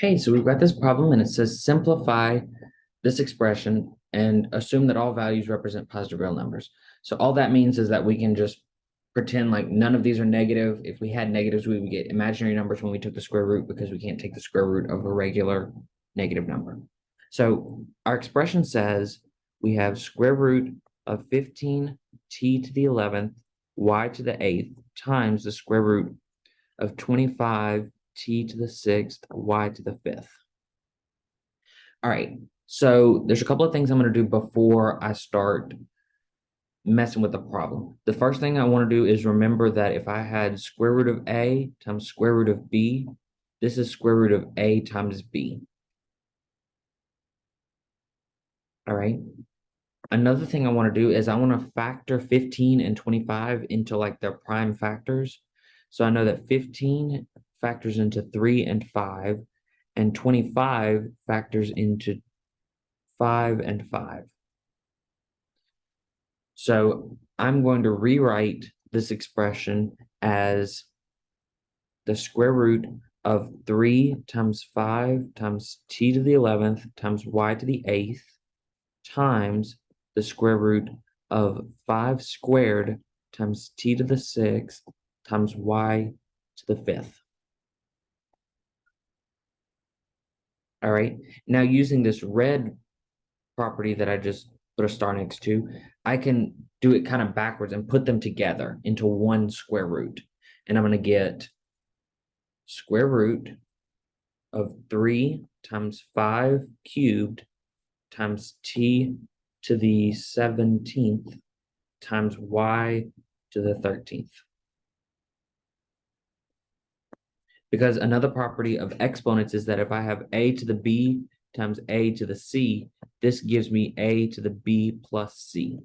Hey, so we've got this problem and it says simplify this expression and assume that all values represent positive real numbers. So all that means is that we can just pretend like none of these are negative. If we had negatives, we would get imaginary numbers when we took the square root because we can't take the square root of a regular negative number. So our expression says we have square root of 15 t to the 11th y to the 8th times the square root of 25 t to the 6th y to the 5th. All right. So there's a couple of things I'm going to do before I start messing with the problem. The first thing I want to do is remember that if I had square root of a times square root of b, this is square root of a times b. All right. Another thing I want to do is I want to factor 15 and 25 into like their prime factors. So I know that 15 factors into 3 and 5, and 25 factors into 5 and 5. So I'm going to rewrite this expression as the square root of 3 times 5 times t to the 11th times y to the 8th times the square root of 5 squared times t to the 6th times y to the 5th. All right. Now using this red property that I just put a star next to, I can do it kind of backwards and put them together into one square root. And I'm going to get square root of 3 times 5 cubed times t to the 17th times y to the 13th. Because another property of exponents is that if I have a to the b times a to the c, this gives me a to the b plus c.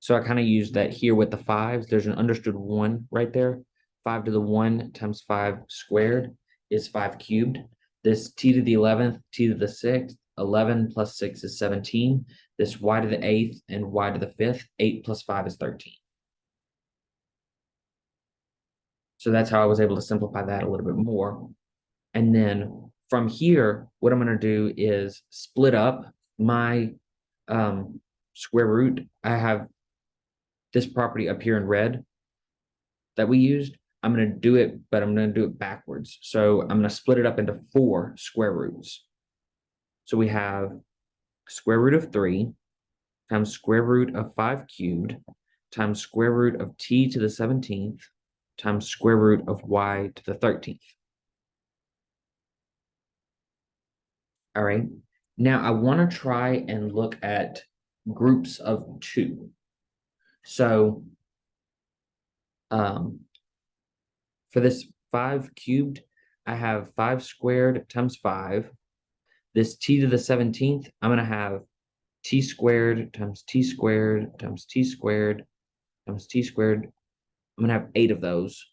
So I kind of use that here with the fives. There's an understood 1 right there. 5 to the 1 times 5 squared is 5 cubed. This t to the 11th, t to the 6th, 11 plus 6 is 17. This y to the 8th and y to the 5th, 8 plus 5 is 13. So that's how I was able to simplify that a little bit more. And then from here, what I'm going to do is split up my square root. I have this property up here in red that we used. I'm going to do it, but I'm going to do it backwards. So I'm going to split it up into 4 square roots. So we have square root of 3 times square root of 5 cubed times square root of t to the 17th times square root of y to the 13th. All right. Now I want to try and look at groups of 2. So for this 5 cubed, I have 5 squared times 5. This t to the 17th, I'm going to have t squared times t squared times t squared times t squared. I'm going to have 8 of those.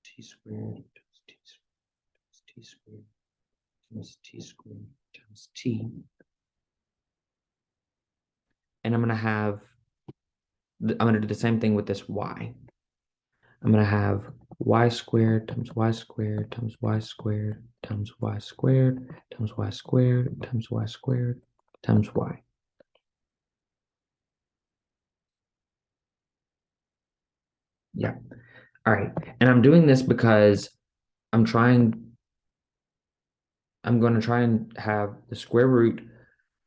T squared times t squared times t squared times t. And I'm going to do the same thing with this y. I'm going to have y squared times y squared times y squared times y squared times y squared times y squared times y. Yeah. All right. And I'm doing this because I'm going to try and have the square root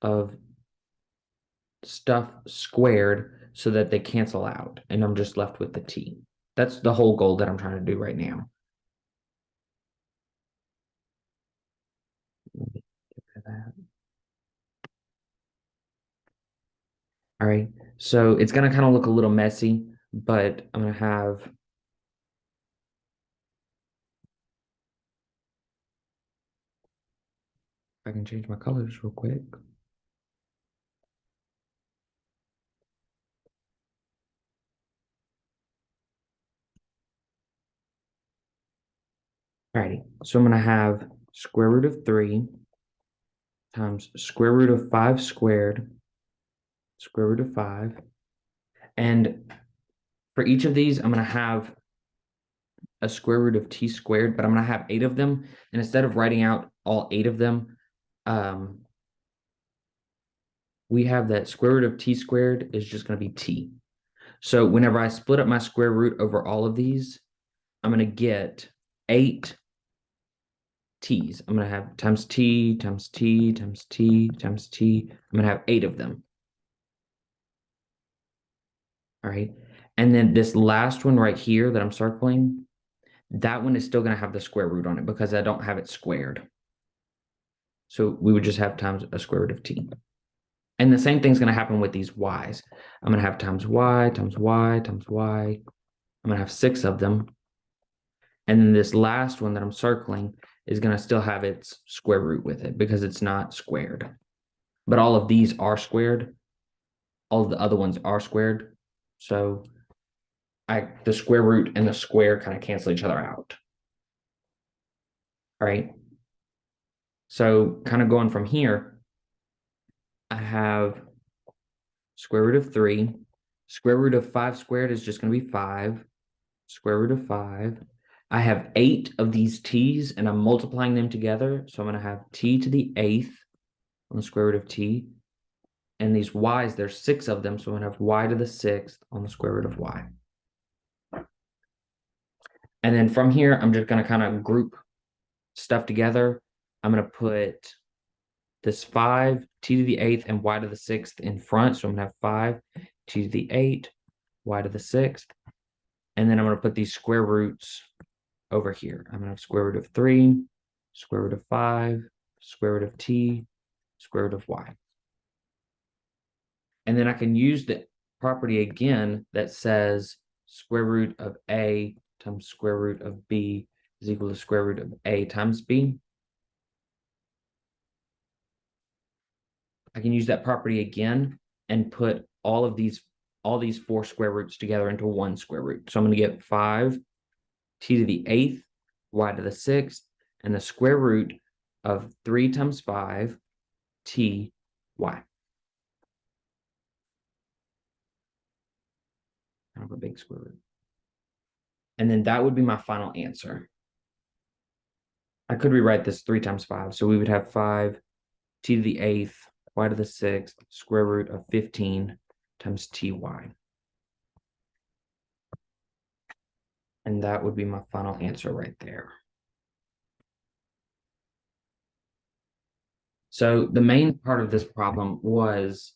of stuff squared so that they cancel out. And I'm just left with the t. That's the whole goal that I'm trying to do right now. All right. So it's going to kind of look a little messy, but I'm going to have I can change my colors real quick. Alrighty, so I'm going to have square root of 3 times square root of 5 squared, square root of 5. And for each of these, I'm going to have a square root of t squared, but I'm going to have 8 of them. And instead of writing out all 8 of them, we have that square root of t squared is just going to be t. So whenever I split up my square root over all of these, I'm going to get 8 t's. I'm going to have times t, times t, times t, times t. I'm going to have 8 of them. All right. And then this last one right here that I'm circling, that one is still going to have the square root on it because I don't have it squared. So we would just have times a square root of t. And the same thing's going to happen with these y's. I'm going to have times y, times y, times y. I'm going to have 6 of them. And then this last one that I'm circling is going to still have its square root with it because it's not squared. But all of these are squared. All of the other ones are squared. So the square root and the square kind of cancel each other out. All right. So kind of going from here, I have square root of 3. Square root of 5 squared is just going to be 5. Square root of 5. I have 8 of these t's, and I'm multiplying them together. So I'm going to have t to the 8th on the square root of t. And these y's, there's 6 of them. So I'm going to have y to the 6th on the square root of y. And then from here, I'm just going to kind of group stuff together. I'm going to put this 5, t to the 8th, and y to the 6th in front. So I'm going to have 5, t to the 8th, y to the 6th. And then I'm going to put these square roots over here. I'm going to have square root of 3, square root of 5, square root of t, square root of y. And then I can use the property again that says square root of a times square root of b is equal to square root of a times b. I can use that property again and put all these 4 square roots together into one square root. So I'm going to get 5 t to the 8th, y to the 6th, and the square root of 3 times 5 t y. Kind of a big square root. And then that would be my final answer. I could rewrite this 3 times 5. So we would have 5 t to the 8th, y to the 6th, square root of 15 times ty. And that would be my final answer right there. So the main part of this problem was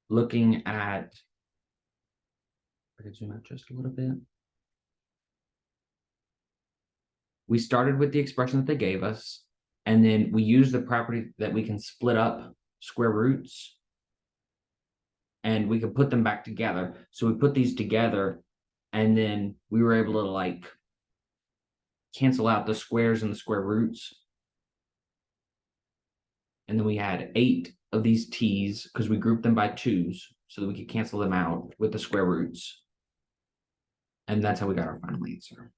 looking at, I could zoom out just a little bit. We started with the expression that they gave us, and then we used the property that we can split up square roots and we could put them back together. So we put these together, and then we were able to like cancel out the squares and the square roots. And then we had 8 of these t's because we grouped them by 2's so that we could cancel them out with the square roots. And that's how we got our final answer.